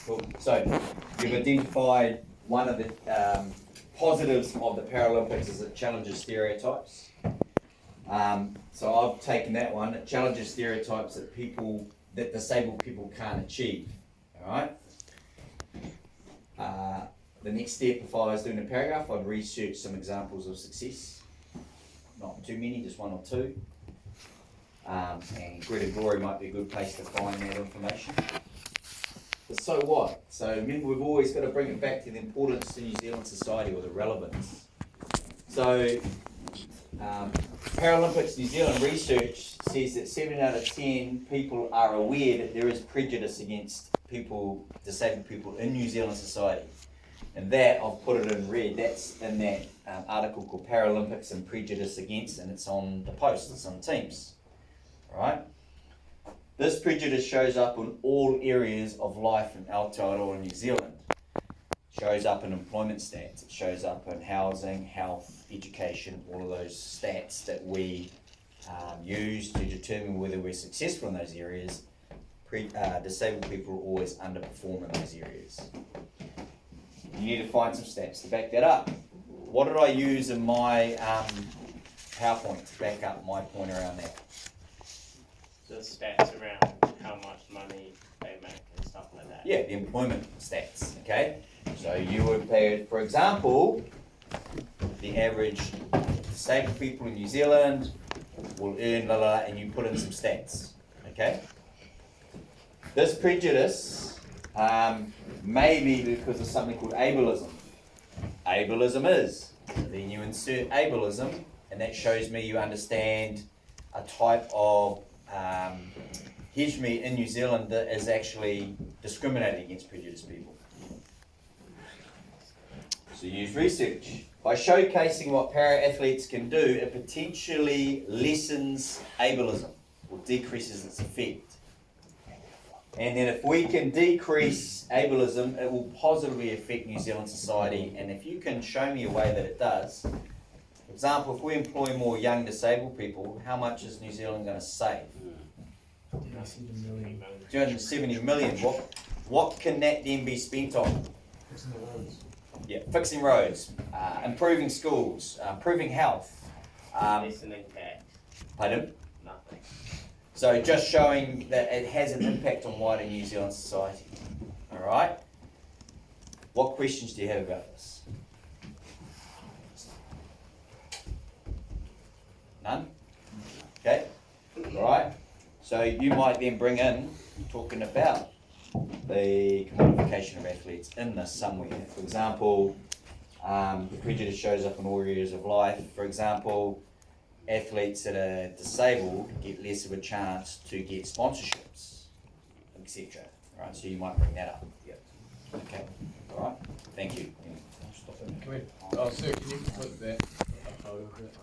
Cool. So you've identified one of the positives of the Paralympics is it challenges stereotypes. So I've taken that one. It challenges stereotypes that disabled people can't achieve. All right. The next step, if I was doing a paragraph, I'd research some examples of success. Not too many, just one or two. And Grit and Glory might be a good place to find that information. But so what? So remember, we've always got to bring it back to the importance to New Zealand society, or the relevance. So Paralympics New Zealand research says that 7 out of 10 people are aware that there is prejudice against disabled people in New Zealand society. And that, I've put it in red, that's in that article called Paralympics and Prejudice Against, and it's on the post, it's on Teams. Right? This prejudice shows up in all areas of life in Aotearoa, New Zealand. It shows up in employment stats, it shows up in housing, health, education, all of those stats that we use to determine whether we're successful in those areas. Disabled people always underperform in those areas. You need to find some stats to back that up. What did I use in my PowerPoint to back up my point around that? The stats around how much money they make and stuff like that. Yeah, the employment stats, okay? So you would pay, for example, the average disabled people in New Zealand will earn and you put in some stats, okay? This prejudice may be because of something called ableism. Ableism is. So then you insert ableism, and that shows me you understand a type of hegemony in New Zealand that is actually discriminating against prejudiced people. So use research. By showcasing what para-athletes can do, it potentially lessens ableism or decreases its effect. And then if we can decrease ableism, it will positively affect New Zealand society. And if you can show me a way that it does, for example, if we employ more young disabled people, how much is New Zealand going to save? 270 million. What can that then be spent on? Fixing the roads. Yeah, fixing roads, improving schools, improving health. Listening tax. Pardon? Nothing. So just showing that it has an impact on wider New Zealand society. All right. What questions do you have about this? None? Okay. All right. So you might then bring in talking about the commodification of athletes in this somewhere. For example, the prejudice shows up in all areas of life. For example, athletes that are disabled get less of a chance to get sponsorships, etc. Right, so you might bring that up. Yep. Okay. All right. Thank you. Can we, sir, can you put that a photo of it?